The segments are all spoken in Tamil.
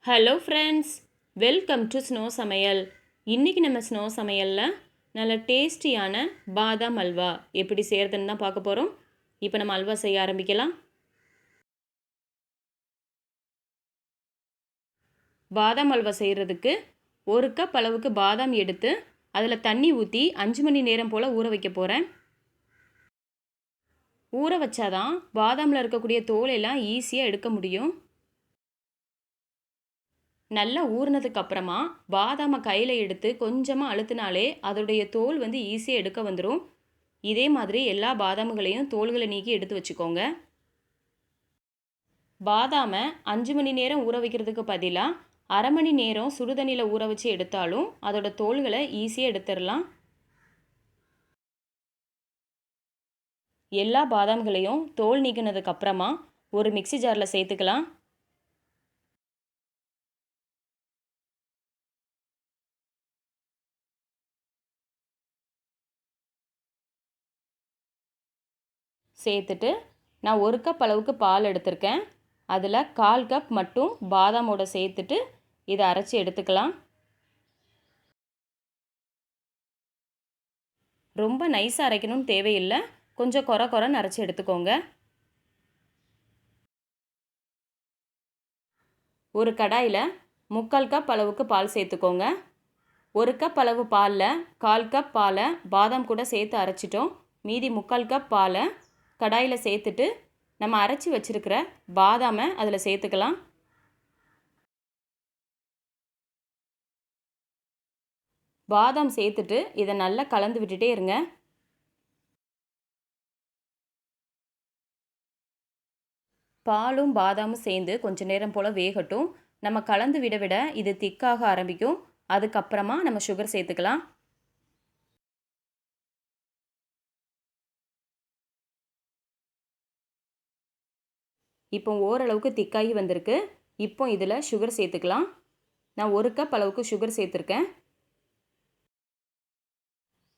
Hello friends, welcome to snow சமையல். இன்றைக்கி நம்ம ஸ்னோ சமையலில் நல்ல டேஸ்டியான பாதாம் அல்வா எப்படி செய்கிறதுன்னு தான் பார்க்க போகிறோம். இப்போ நம்ம அல்வா செய்ய ஆரம்பிக்கலாம். பாதாம் அல்வா செய்கிறதுக்கு 1 கப் அளவுக்கு பாதாம் எடுத்து அதில் தண்ணி ஊற்றி 5 மணி நேரம் போல் ஊற வைக்க போகிறேன். ஊற வச்சாதான் பாதாமில் இருக்கக்கூடிய தோலெல்லாம் ஈஸியாக எடுக்க முடியும். நல்லா ஊறினதுக்கு அப்புறமா பாதாமை கையில் எடுத்து கொஞ்சமாக அழுத்தினாலே அதோடைய தோல் ஈஸியாக எடுக்க வந்துடும். இதே மாதிரி எல்லா பாதாமுகளையும் தோல்களை நீக்கி எடுத்து வச்சுக்கோங்க. பாதாமை 5 மணி நேரம் ஊற வைக்கிறதுக்கு பதிலாக அரை மணி நேரம் சுடுதண்ணியில் ஊற வச்சு எடுத்தாலும் அதோட தோல்களை ஈஸியாக எடுத்துடலாம். எல்லா பாதாம்களையும் தோல் நீக்கினதுக்கு அப்புறமா ஒரு மிக்சி ஜாரில் சேர்த்துக்கலாம். சேர்த்துட்டு நான் 1 கப் அளவுக்கு பால் எடுத்திருக்கேன். அதில் 1/4 கப் மட்டும் பாதாமோட சேர்த்துட்டு இதை அரைச்சி எடுத்துக்கலாம். ரொம்ப நைஸாக அரைக்கணும்னு தேவையில்லை, கொஞ்சம் கொரன்னு அரைச்சி எடுத்துக்கோங்க. ஒரு கடாயில் 3/4 கப் அளவுக்கு பால் சேர்த்துக்கோங்க. 1 கப் அளவு பாலில் 1/4 கப் பாலை பாதாம் கூட சேர்த்து அரைச்சிட்டோம். மீதி 3/4 கப் பாலை கடாயில் சேர்த்துட்டு நம்ம அரைச்சி வச்சுருக்கிற பாதாமை அதில் சேர்த்துக்கலாம். பாதாம் சேர்த்துட்டு இதை நல்லா கலந்து விட்டுட்டே இருங்க. பாலும் பாதாமும் சேர்ந்து கொஞ்ச நேரம் போல் வேகட்டும். நம்ம கலந்து விட விட இது திக்காக ஆரம்பிக்கும். அதுக்கப்புறமா நம்ம சுகர் சேர்த்துக்கலாம். இப்போ ஓரளவுக்கு திக்காகி வந்திருக்கு. இப்போ இதில் சுகர் சேர்த்துக்கலாம். நான் 1 கப் அளவுக்கு சுகர் சேர்த்துருக்கேன்.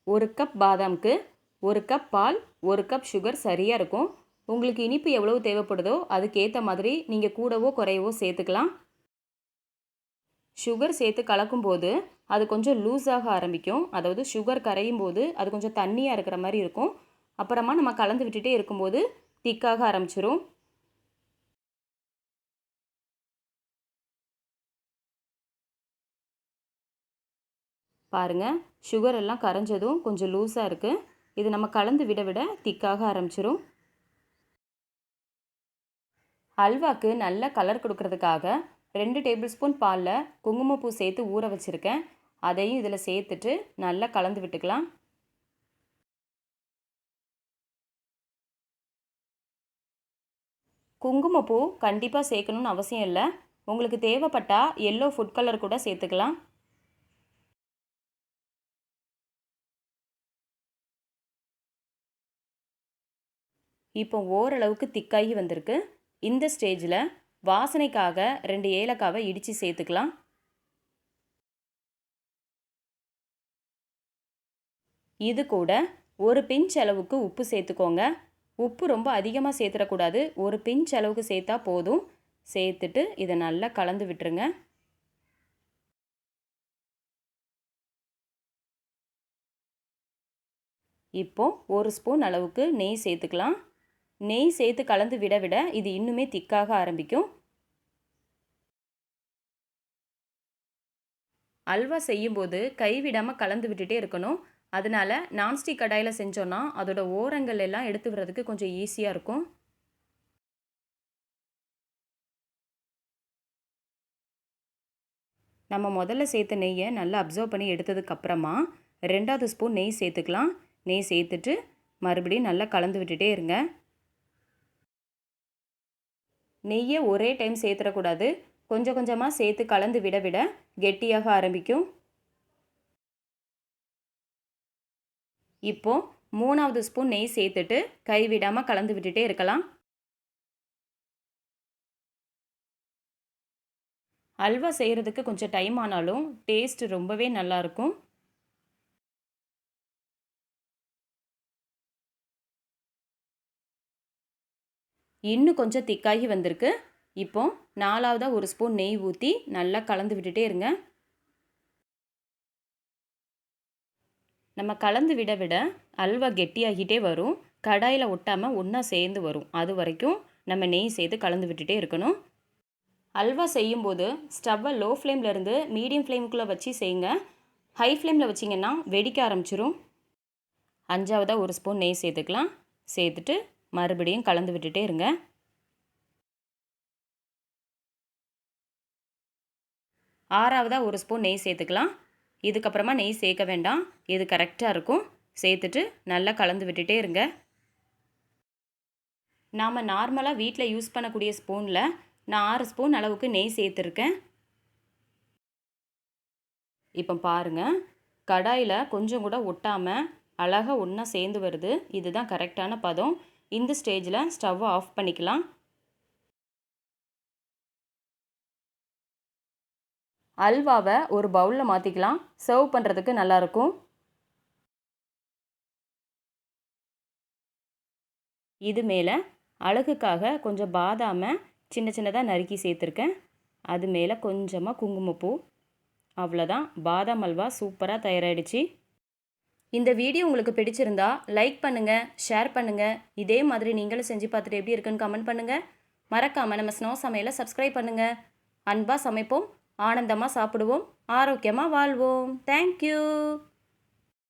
1 கப் பாதாமுக்கு 1 கப் பால், 1 கப் சுகர் சரியாக இருக்கும். உங்களுக்கு இனிப்பு எவ்வளவு தேவைப்படுதோ அதுக்கேற்ற மாதிரி நீங்கள் கூடவோ குறையவோ சேர்த்துக்கலாம். சுகர் சேர்த்து கலக்கும்போது அது கொஞ்சம் லூஸாக ஆரம்பிக்கும். அதாவது சுகர் கரையும் போது அது கொஞ்சம் தண்ணியாக இருக்கிற மாதிரி இருக்கும். அப்புறமா நம்ம கலந்து விட்டுட்டே இருக்கும்போது திக்காக ஆரம்பிச்சிரும். பாருங்கள், சுகர் எல்லாம் கரைஞ்சதும் கொஞ்சம் லூஸாக இருக்குது. இது நம்ம கலந்து விட விட திக்காக ஆரம்பிச்சிரும். அல்வாக்கு நல்ல கலர் கொடுக்கறதுக்காக 2 டேபிள் ஸ்பூன் பாலில் குங்குமப்பூ சேர்த்து ஊற வச்சுருக்கேன். அதையும் இதில் சேர்த்துட்டு நல்லா கலந்து விட்டுக்கலாம். குங்குமப்பூ கண்டிப்பாக சேர்க்கணும்னு அவசியம் இல்லை. உங்களுக்கு தேவைப்பட்டால் எல்லோ ஃபுட் கலர் கூட சேர்த்துக்கலாம். இப்போ ஓரளவுக்கு திக்காகி வந்திருக்கு. இந்த ஸ்டேஜில் வாசனைக்காக 2 ஏலக்காவை இடித்து சேர்த்துக்கலாம். இது கூட ஒரு பிஞ்ச் அளவுக்கு உப்பு சேர்த்துக்கோங்க. உப்பு ரொம்ப அதிகமாக சேர்த்துடக்கூடாது, ஒரு பிஞ்ச் அளவுக்கு சேர்த்தா போதும். சேர்த்துட்டு இதை நல்லா கலந்து விட்டுருங்க. இப்போ 1 ஸ்பூன் அளவுக்கு நெய் சேர்த்துக்கலாம். நெய் சேர்த்து கலந்து விட விட இது இன்னுமே திக்காக ஆரம்பிக்கும். அல்வா செய்யும்போது கைவிடாமல் கலந்து விட்டுட்டே இருக்கணும். அதனால நான்ஸ்டிக் கடாயில் செஞ்சோன்னா அதோட ஓரங்கள் எல்லாம் எடுத்து விடுறதுக்கு கொஞ்சம் ஈஸியாக இருக்கும். நம்ம முதல்ல சேர்த்த நெய்யை நல்லா அப்சர்வ் பண்ணி எடுத்ததுக்கப்புறமா 2வது ஸ்பூன் நெய் சேர்த்துக்கலாம். நெய் சேர்த்துட்டு மறுபடியும் நல்லா கலந்து விட்டுட்டே இருங்க. நெய்யை ஒரே டைம் சேர்த்துடக்கூடாது, கொஞ்சம் கொஞ்சமாக சேர்த்து கலந்து விட விட கெட்டியாக ஆரம்பிக்கும். இப்போ 3வது ஸ்பூன் நெய் சேர்த்துட்டு கைவிடாமல் கலந்து விட்டுட்டே இருக்கலாம். அல்வா செய்கிறதுக்கு கொஞ்சம் டைம் ஆனாலும் டேஸ்ட் ரொம்பவே நல்லாயிருக்கும். இன்னும் கொஞ்சம் திக்காகி வந்திருக்கு. இப்போ 4வதா ஒரு ஸ்பூன் நெய் ஊற்றி நல்லா கலந்து விட்டுட்டே இருங்க. நம்ம கலந்து விட விட அல்வா கெட்டியாகிட்டே வரும். கடாயில் ஒட்டாமல் ஒன்றா சேர்ந்து வரும். அது வரைக்கும் நம்ம நெய் சேர்த்து கலந்து விட்டுட்டே இருக்கணும். அல்வா செய்யும்போது ஸ்டவ்வை லோ ஃப்ளேமில் இருந்து மீடியம் ஃப்ளேமுக்குள்ளே வச்சு செய்யுங்க. ஹை ஃப்ளேமில் வச்சிங்கன்னா வெடிக்க ஆரம்பிச்சிரும். 5வதா ஒரு ஸ்பூன் நெய் சேர்த்துக்கலாம். சேர்த்துட்டு மறுபடியும் கலந்து விட்டுட்டே இருங்க. 6வதா ஒரு ஸ்பூன் நெய் சேர்த்துக்கலாம். இதுக்கப்புறமா நெய் சேர்க்க வேண்டாம். இது கரெக்டாக இருக்கும். சேர்த்துட்டு நல்லா கலந்து விட்டுட்டே இருங்க. நாம் நார்மலாக வீட்டில் யூஸ் பண்ணக்கூடிய ஸ்பூனில் நான் 6 ஸ்பூன் அளவுக்கு நெய் சேர்த்துருக்கேன். இப்போ பாருங்கள், கடாயில் கொஞ்சம் கூட ஒட்டாமல் அழகாக ஒன்றா சேர்ந்து வருது. இதுதான் கரெக்டான பதம். இந்த ஸ்டேஜில் ஸ்டவ்வை ஆஃப் பண்ணிக்கலாம். அல்வாவை ஒரு பவுலில் மாற்றிக்கலாம். சர்வ் பண்ணுறதுக்கு நல்லாயிருக்கும். இது மேலே அழகுக்காக கொஞ்சம் பாதாமை சின்ன சின்னதாக நறுக்கி சேர்த்துருக்கேன். அது மேலே கொஞ்சமாக குங்குமப்பூ. அவ்வளோதான், பாதாம் அல்வா சூப்பராக தயாராகிடுச்சு. இந்த வீடியோ உங்களுக்கு பிடிச்சிருந்தா லைக் பண்ணுங்கள், ஷேர் பண்ணுங்கள். இதே மாதிரி நீங்களும் செஞ்சு பார்த்துட்டு எப்படி இருக்குன்னு கமெண்ட் பண்ணுங்கள். மறக்காமல் நம்ம ஸ்னோ சமையலை சப்ஸ்கிரைப் பண்ணுங்கள். அன்பாக சமைப்போம், ஆனந்தமாக சாப்பிடுவோம், ஆரோக்கியமாக வாழ்வோம். தேங்க்யூ.